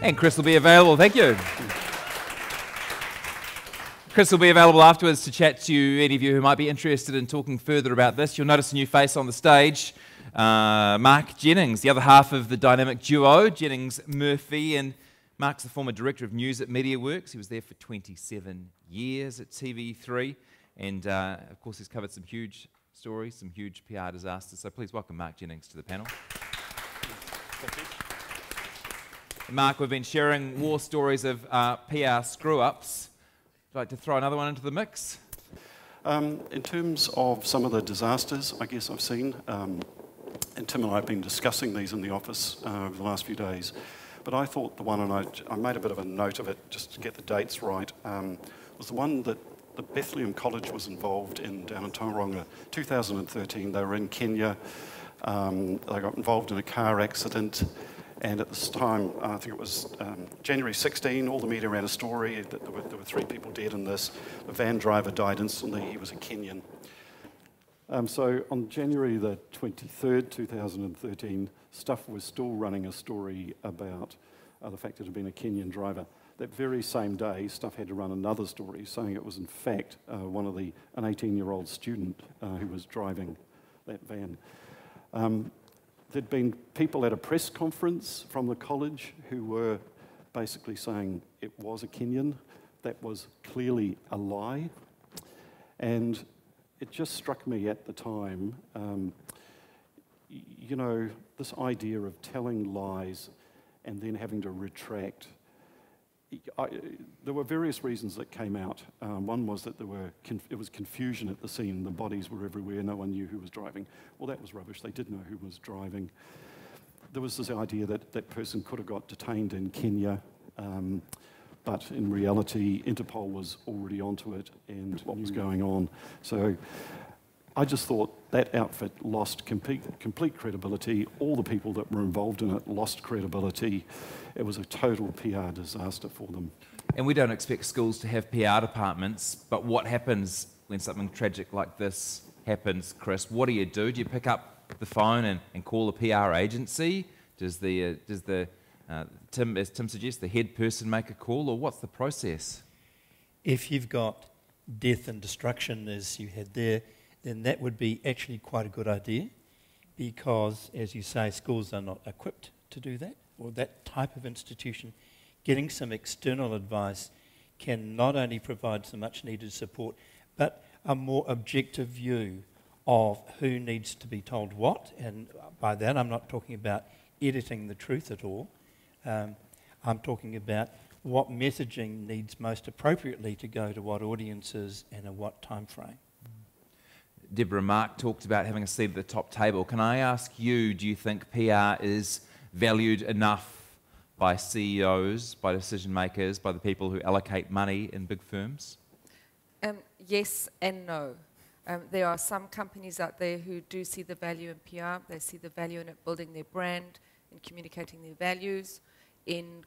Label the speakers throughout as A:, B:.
A: And Chris will be available. Thank you. Chris will be available afterwards to chat to you, any of you who might be interested in talking further about this. You'll notice a new face on the stage, Mark Jennings, the other half of the dynamic duo, Jennings Murphy, and Mark's the former director of news at MediaWorks. He was there for 27 years at TV3, and of course he's covered some huge stories, some huge PR disasters. So please welcome Mark Jennings to the panel.
B: Thank you.
A: Mark, we've been sharing war stories of PR screw-ups. Would you like to throw another one into the mix?
B: In terms of some of the disasters, I guess I've seen, and Tim and I have been discussing these in the office over the last few days, but I thought the one, and I made a bit of a note of it just to get the dates right, was the one that the Bethlehem College was involved in down in Tauranga, 2013. They were in Kenya. They got involved in a car accident. And at this time, I think it was January 16, all the media ran a story that there were 3 people dead in this. The van driver died instantly. He was a Kenyan. So on January the 23rd, 2013, Stuff was still running a story about the fact it had been a Kenyan driver. That very same day, Stuff had to run another story saying it was in fact an 18-year-old student who was driving that van. There'd been people at a press conference from the college who were basically saying it was a Kenyan. That was clearly a lie. And it just struck me at the time, you know, this idea of telling lies and then having to retract. There were various reasons that came out. One was that it was confusion at the scene. The bodies were everywhere. No one knew who was driving. Well, that was rubbish. They did know who was driving. There was this idea that that person could have got detained in Kenya, but in reality, Interpol was already onto it and what was going on. So I just thought that outfit lost complete credibility. All the people that were involved in it lost credibility. It was a total PR disaster for them.
A: And we don't expect schools to have PR departments, but what happens when something tragic like this happens, Chris? What do? Do you pick up the phone and call a PR agency? Does Tim, as Tim suggests, the head person make a call, or what's the process?
C: If you've got death and destruction as you had there, then that would be actually quite a good idea, because, as you say, schools are not equipped to do that, or that type of institution. Getting some external advice can not only provide some much needed support, but a more objective view of who needs to be told what, and by that I'm not talking about editing the truth at all. I'm talking about what messaging needs most appropriately to go to what audiences and at what time frame.
A: Deborah, Mark talked about having a seat at the top table. Can I ask you, do you think PR is valued enough by CEOs, by decision makers, by the people who allocate money in big firms?
D: Yes and no. There are some companies out there who do see the value in PR. They see the value in it building their brand, in communicating their values, in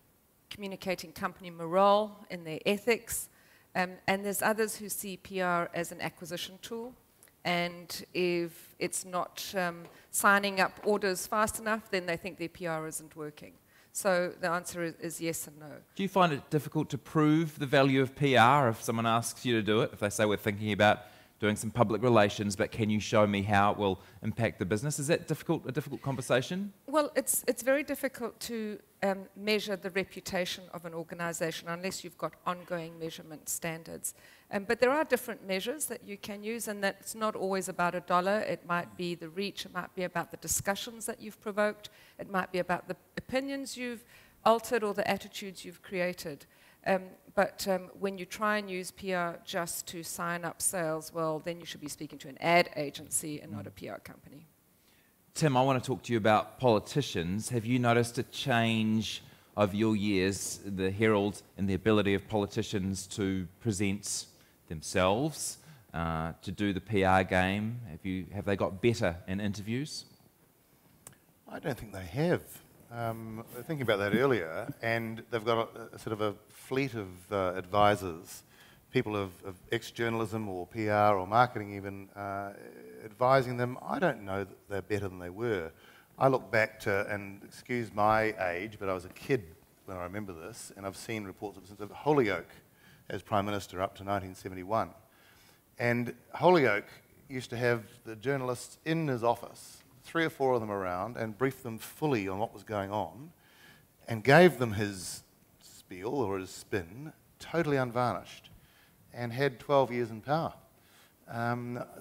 D: communicating company morale, in their ethics. And there's others who see PR as an acquisition tool. And if it's not signing up orders fast enough, then they think their PR isn't working. So the answer is yes and no.
A: Do you find it difficult to prove the value of PR if someone asks you to do it? If they say, we're thinking about doing some public relations, but can you show me how it will impact the business? Is that a difficult conversation?
D: Well, it's very difficult to measure the reputation of an organisation unless you've got ongoing measurement standards. But there are different measures that you can use, and that's not always about $1. It might be the reach, it might be about the discussions that you've provoked, it might be about the opinions you've altered or the attitudes you've created. But when you try and use PR just to sign up sales, well, then you should be speaking to an ad agency and not a PR company.
A: Tim, I want to talk to you about politicians. Have you noticed a change over your years, the Herald and the ability of politicians to present themselves, to do the PR game? Have they got better in interviews?
E: I don't think they have. Thinking about that earlier, and they've got a sort of a fleet of advisors, people of ex-journalism or PR or marketing even, advising them. I don't know that they're better than they were. I look back to, and excuse my age, but I was a kid when I remember this, and I've seen reports of Holyoake as Prime Minister up to 1971. And Holyoake used to have the journalists in his office, 3 or 4 of them around, and briefed them fully on what was going on, and gave them his spiel or his spin, totally unvarnished, and had 12 years in power.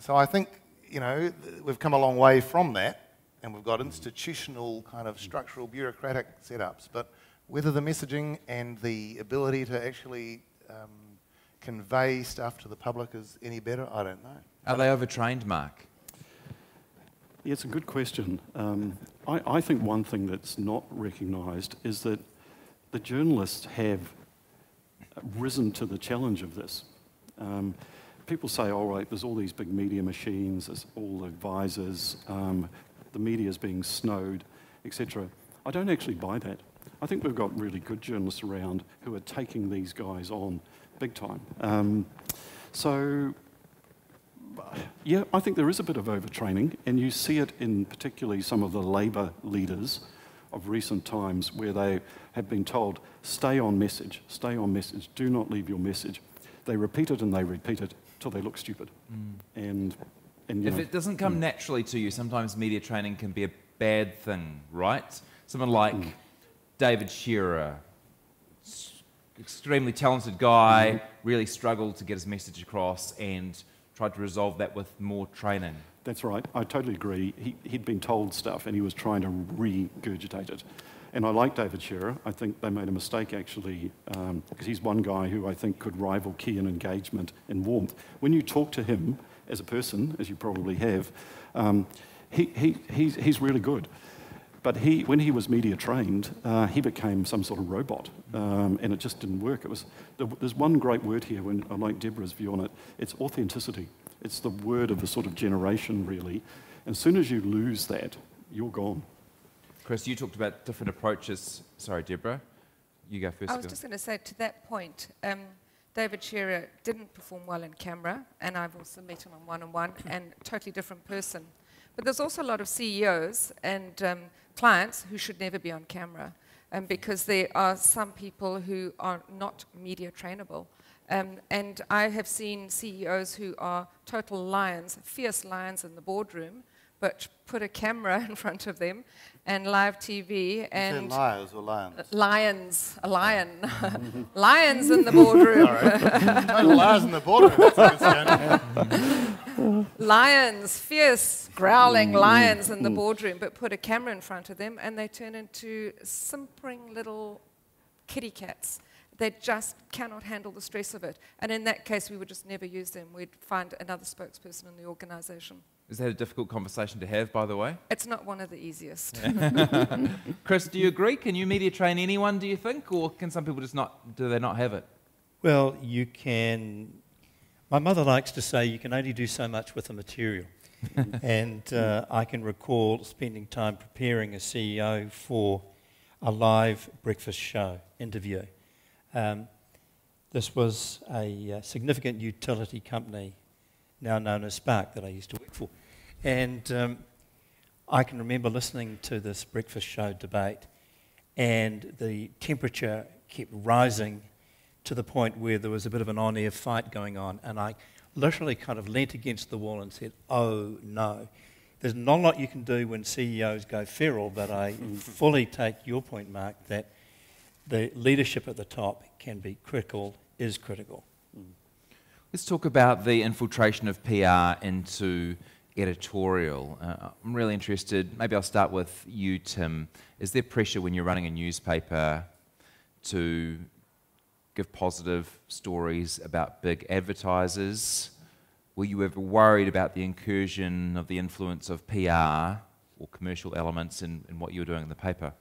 E: So I think, you know, we've come a long way from that, and we've got institutional kind of structural bureaucratic setups, but whether the messaging and the ability to actually convey stuff to the public is any better, I don't know.
A: Are they overtrained, Mark?
B: Yeah, it's a good question. I think one thing that's not recognised is that the journalists have risen to the challenge of this. People say, all right, there's all these big media machines, there's all the advisors, the media's being snowed, etc. I don't actually buy that. I think we've got really good journalists around who are taking these guys on big time. So, yeah, I think there is a bit of overtraining, and you see it in particularly some of the Labour leaders of recent times where they have been told, stay on message, do not leave your message. They repeat it and they repeat it till they look stupid. And
A: if it doesn't come naturally to you, sometimes media training can be a bad thing, right? Someone like David Shearer, extremely talented guy, really struggled to get his message across and tried to resolve that with more training.
B: That's right, I totally agree. He'd been told stuff and he was trying to regurgitate it. And I like David Shearer. I think they made a mistake actually, because he's one guy who I think could rival Key in engagement and warmth. When you talk to him as a person, as you probably have, he's really good. But when he was media trained, he became some sort of robot, and it just didn't work. There's one great word here, when I like Deborah's view on it, it's authenticity. It's the word of a sort of generation, really. And as soon as you lose that, you're gone.
A: Chris, you talked about different approaches. Sorry, Deborah, you go first.
D: I was just going to say, to that point, David Shearer didn't perform well in camera, and I've also met him on one-on-one, and a totally different person. But there's also a lot of CEOs and clients who should never be on camera, because there are some people who are not media trainable. And I have seen CEOs who are total lions, fierce lions in the boardroom, but put a camera in front of them and live TV and...
E: You say liars or lions?
D: Lions, a lion. Lions in the boardroom.
E: Total liars in the boardroom, that's a good standard.
D: Lions, fierce, growling lions in the boardroom, but put a camera in front of them and they turn into simpering little kitty cats. They just cannot handle the stress of it. And in that case, we would just never use them. We'd find another spokesperson in the organisation.
A: Is that a difficult conversation to have, by the way?
D: It's not one of the easiest.
A: Chris, do you agree? Can you media train anyone, do you think? Or can some people just not, do they not have it?
C: Well, you can... My mother likes to say you can only do so much with the material. And I can recall spending time preparing a CEO for a live breakfast show interview. This was a significant utility company, now known as Spark, that I used to work for. And I can remember listening to this breakfast show debate, and the temperature kept rising to the point where there was a bit of an on-air fight going on, and I literally kind of leant against the wall and said, oh no. There's not a lot you can do when CEOs go feral, but I fully take your point, Mark, that the leadership at the top can be critical, is critical.
A: Let's talk about the infiltration of PR into editorial. I'm really interested, maybe I'll start with you, Tim. Is there pressure when you're running a newspaper to give positive stories about big advertisers? Were you ever worried about the incursion of the influence of PR or commercial elements in what you were doing in the paper?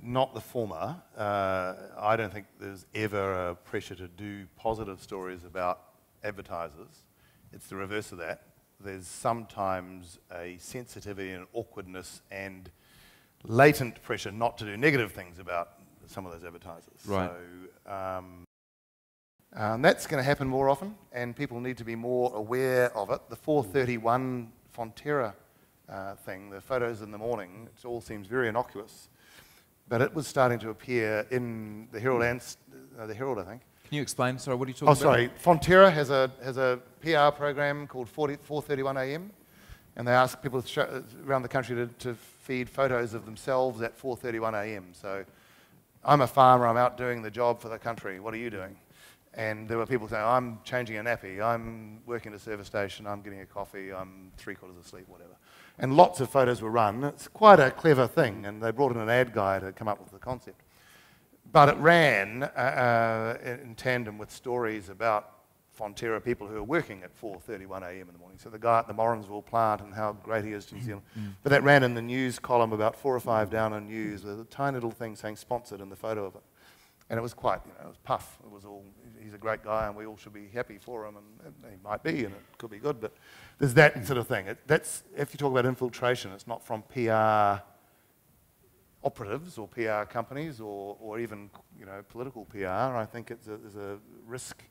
E: Not the former. I don't think there's ever a pressure to do positive stories about advertisers. It's the reverse of that. There's sometimes a sensitivity and awkwardness and latent pressure not to do negative things about some of those advertisers.
A: Right.
E: So that's going to happen more often, and people need to be more aware of it. The 431 Fonterra thing, the photos in the morning, it all seems very innocuous. but it was starting to appear in the Herald and the Herald, I think.
A: Can you explain? Sorry, what are you talking about?
E: Oh, sorry. Fonterra has a PR program called 4:31 a.m. and they ask people around the country to feed photos of themselves at 4:31 a.m. So I'm a farmer, I'm out doing the job for the country, what are you doing? And there were people saying, I'm changing a nappy, I'm working at a service station, I'm getting a coffee, I'm 3/4 asleep, whatever. And lots of photos were run. It's quite a clever thing, and they brought in an ad guy to come up with the concept. But it ran in tandem with stories about Fonterra people who are working at 4:31 a.m. in the morning. So the guy at the Morrinsville plant and how great he is to New Zealand. But that ran in the news column about 4 or 5 down on news with a tiny little thing saying sponsored in the photo of it. And it was quite, it was puff. It was all, he's a great guy and we all should be happy for him, and he might be and it could be good, but there's that sort of thing. That's, if you talk about infiltration, it's not from PR operatives or PR companies or even political PR. I think there's a risk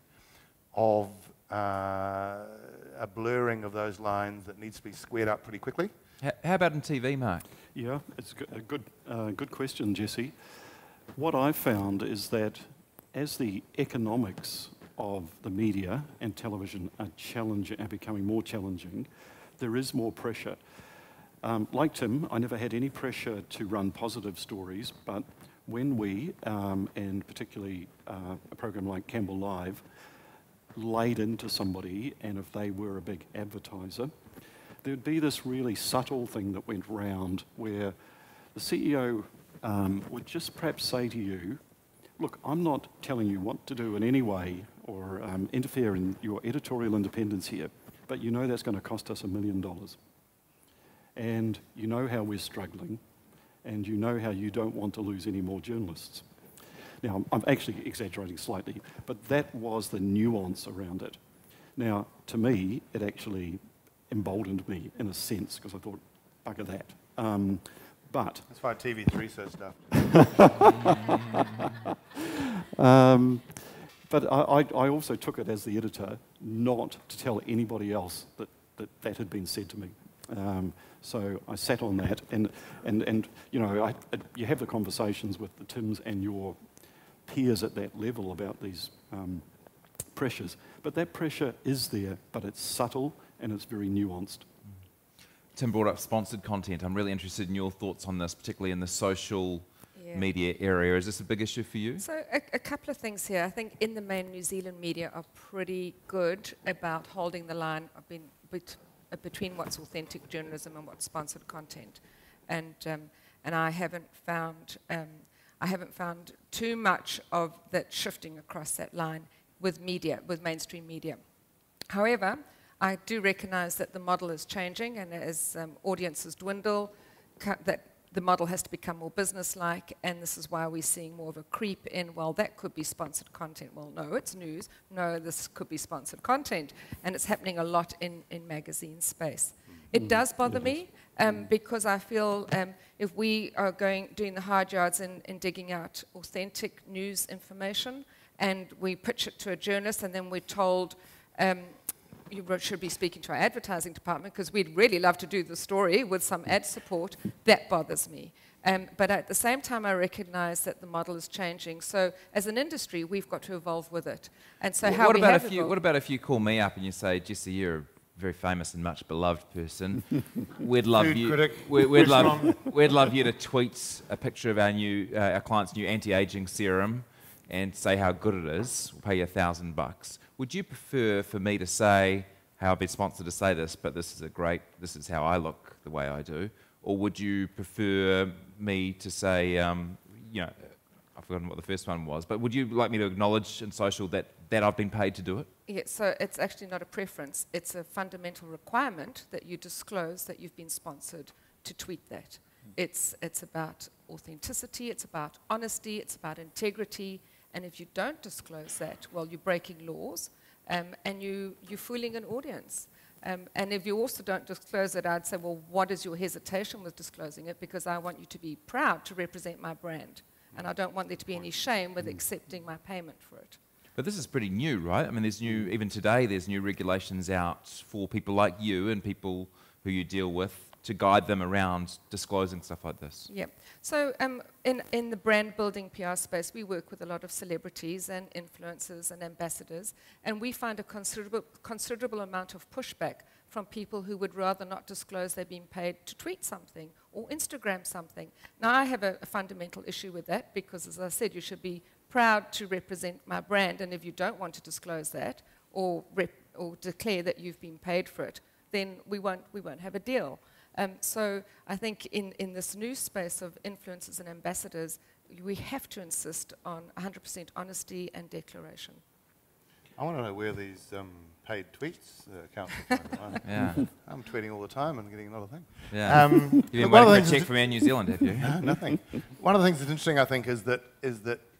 E: of a blurring of those lines that needs to be squared up pretty quickly.
A: How about in TV, Mark?
B: Yeah, it's a good question, Jesse. What I've found is that as the economics of the media and television are becoming more challenging, there is more pressure. Like Tim, I never had any pressure to run positive stories, but when we, and particularly a program like Campbell Live, laid into somebody, and if they were a big advertiser, there'd be this really subtle thing that went round where the CEO would just perhaps say to you, look, I'm not telling you what to do in any way or interfere in your editorial independence here, but you know that's going to cost us $1 million. And you know how we're struggling, and you know how you don't want to lose any more journalists. Now, I'm actually exaggerating slightly, but that was the nuance around it. Now, to me, it actually emboldened me in a sense, because I thought, bugger that. But
E: that's why TV3 says stuff.
B: But I also took it as the editor not to tell anybody else that had been said to me. So I sat on that, and you have the conversations with the Tims and your peers at that level about these pressures. But that pressure is there, but it's subtle and it's very nuanced.
A: Tim brought up sponsored content. I'm really interested in your thoughts on this, particularly in the social media area. Is this a big issue for you?
D: So a couple of things here. I think in the main New Zealand media are pretty good about holding the line between what's authentic journalism and what's sponsored content, and I haven't found too much of that shifting across that line with mainstream media. However, I do recognise that the model is changing, and as audiences dwindle, that the model has to become more business-like, and this is why we're seeing more of a creep in, well, that could be sponsored content. Well, no, it's news. No, this could be sponsored content, and it's happening a lot in magazine space. It does bother me because I feel if we are doing the hard yards in digging out authentic news information, and we pitch it to a journalist, and then we're told, you should be speaking to our advertising department because we'd really love to do the story with some ad support, that bothers me. But at the same time, I recognize that the model is changing. So as an industry, we've got to evolve with it. And so
A: what about if you call me up and you say, Jesse, you're a very famous and much beloved person. We'd love you. We'd love you to tweet a picture of our client's new anti-aging serum and say how good it is. We'll pay you $1,000. Would you prefer for me to say how I've been sponsored to say this, but this is how I look the way I do, or would you prefer me to say, I've forgotten what the first one was, but would you like me to acknowledge in social that I've been paid to do it?
D: Yeah, so it's actually not a preference. It's a fundamental requirement that you disclose that you've been sponsored to tweet that. It's about authenticity, it's about honesty, it's about integrity, and if you don't disclose that, well, you're breaking laws, and you're fooling an audience. And if you also don't disclose it, I'd say, well, what is your hesitation with disclosing it? Because I want you to be proud to represent my brand, and I don't want there to be any shame with accepting my payment for it.
A: But this is pretty new, right? I mean, even today, there's new regulations out for people like you and people who you deal with to guide them around disclosing stuff like this?
D: Yeah. So in the brand building PR space, we work with a lot of celebrities and influencers and ambassadors, and we find a considerable amount of pushback from people who would rather not disclose they're being paid to tweet something or Instagram something. Now, I have a fundamental issue with that because, as I said, you should be proud to represent my brand, and if you don't want to disclose that or declare that you've been paid for it, then we won't have a deal. So I think in this new space of influencers and ambassadors, we have to insist on 100% honesty and declaration.
E: I want to know where these paid tweets account are.
A: Yeah.
E: I'm tweeting all the time and getting another thing.
A: Yeah. You've been waiting for a check from Air New Zealand, have you?
E: No, nothing. One of the things that's interesting, I think, is that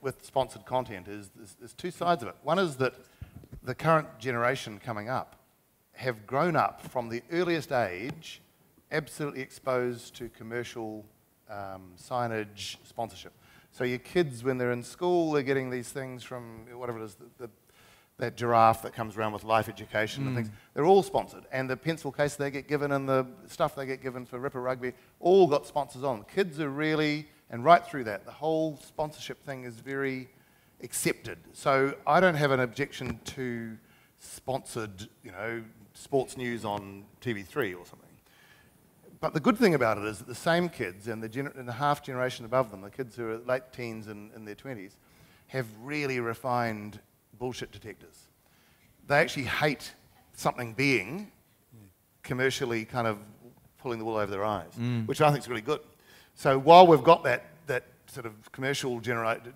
E: with sponsored content there's two sides of it. One is that the current generation coming up have grown up from the earliest age absolutely exposed to commercial signage sponsorship. So your kids, when they're in school, they're getting these things from whatever it is, that giraffe that comes around with life education and things. They're all sponsored. And the pencil case they get given and the stuff they get given for Ripper Rugby, all got sponsors on. Kids are really, and right through that, the whole sponsorship thing is very accepted. So I don't have an objection to sponsored, sports news on TV3 or something. But the good thing about it is that the same kids and the half generation above them, the kids who are late teens and in their 20s, have really refined bullshit detectors. They actually hate something being commercially kind of pulling the wool over their eyes, which I think is really good. So while we've got that sort of commercial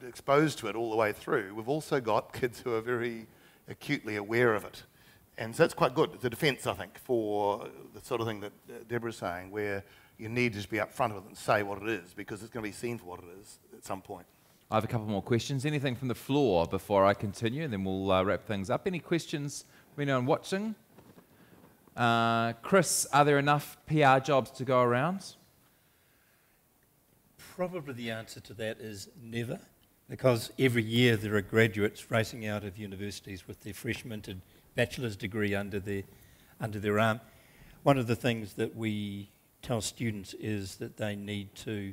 E: exposed to it all the way through, we've also got kids who are very acutely aware of it. And so it's quite good. It's a defence, I think, for the sort of thing that Deborah's saying, where you need to just be upfront with it and say what it is, because it's going to be seen for what it is at some point.
A: I have a couple more questions. Anything from the floor before I continue, and then we'll wrap things up. Any questions from anyone watching? Chris, are there enough PR jobs to go around?
C: Probably the answer to that is never, because every year there are graduates racing out of universities with their fresh minted bachelor's degree under their arm. One of the things that we tell students is that they need to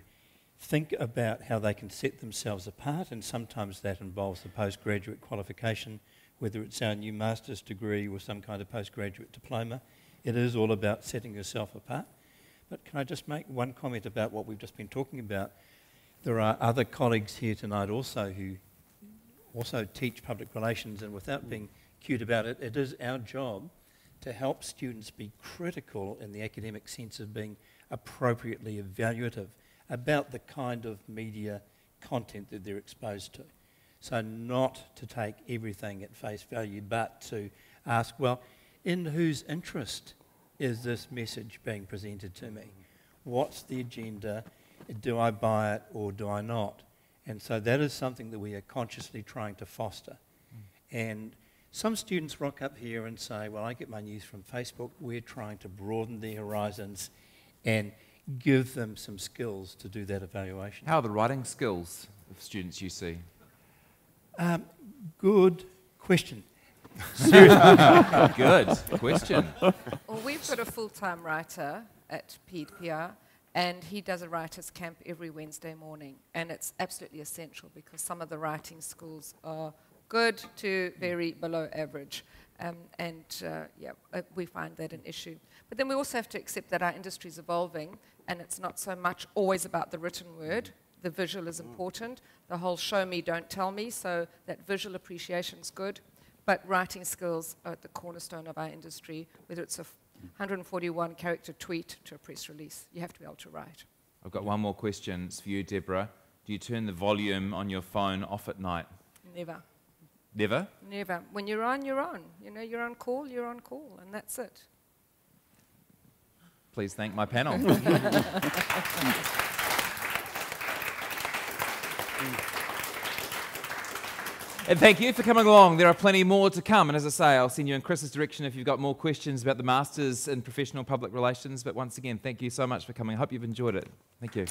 C: think about how they can set themselves apart, and sometimes that involves a postgraduate qualification, whether it's our new master's degree or some kind of postgraduate diploma. It is all about setting yourself apart. But can I just make one comment about what we've just been talking about? There are other colleagues here tonight also who also teach public relations, and without being cute about it, it is our job to help students be critical in the academic sense of being appropriately evaluative about the kind of media content that they're exposed to. So not to take everything at face value, but to ask, well, in whose interest is this message being presented to me? What's the agenda? Do I buy it or do I not? And so that is something that we are consciously trying to foster. And some students rock up here and say, well, I get my news from Facebook. We're trying to broaden their horizons and give them some skills to do that evaluation.
A: How are the writing skills of students you see?
C: Good question.
A: Good question.
D: Well, we've got a full-time writer at Pead PR, and he does a writer's camp every Wednesday morning, and it's absolutely essential because some of the writing schools are good to very below average, we find that an issue. But then we also have to accept that our industry is evolving, and it's not so much always about the written word. The visual is important. The whole show me, don't tell me, so that visual appreciation is good. But writing skills are at the cornerstone of our industry, whether it's a 141 character tweet to a press release. You have to be able to write.
A: I've got one more question. It's for you, Deborah. Do you turn the volume on your phone off at night?
D: Never.
A: Never?
D: Never. When you're on, you're on. You know, you're on call, and that's it.
A: Please thank my panel. And thank you for coming along. There are plenty more to come. And as I say, I'll send you in Chris's direction if you've got more questions about the Masters in Professional Public Relations. But once again, thank you so much for coming. I hope you've enjoyed it. Thank you.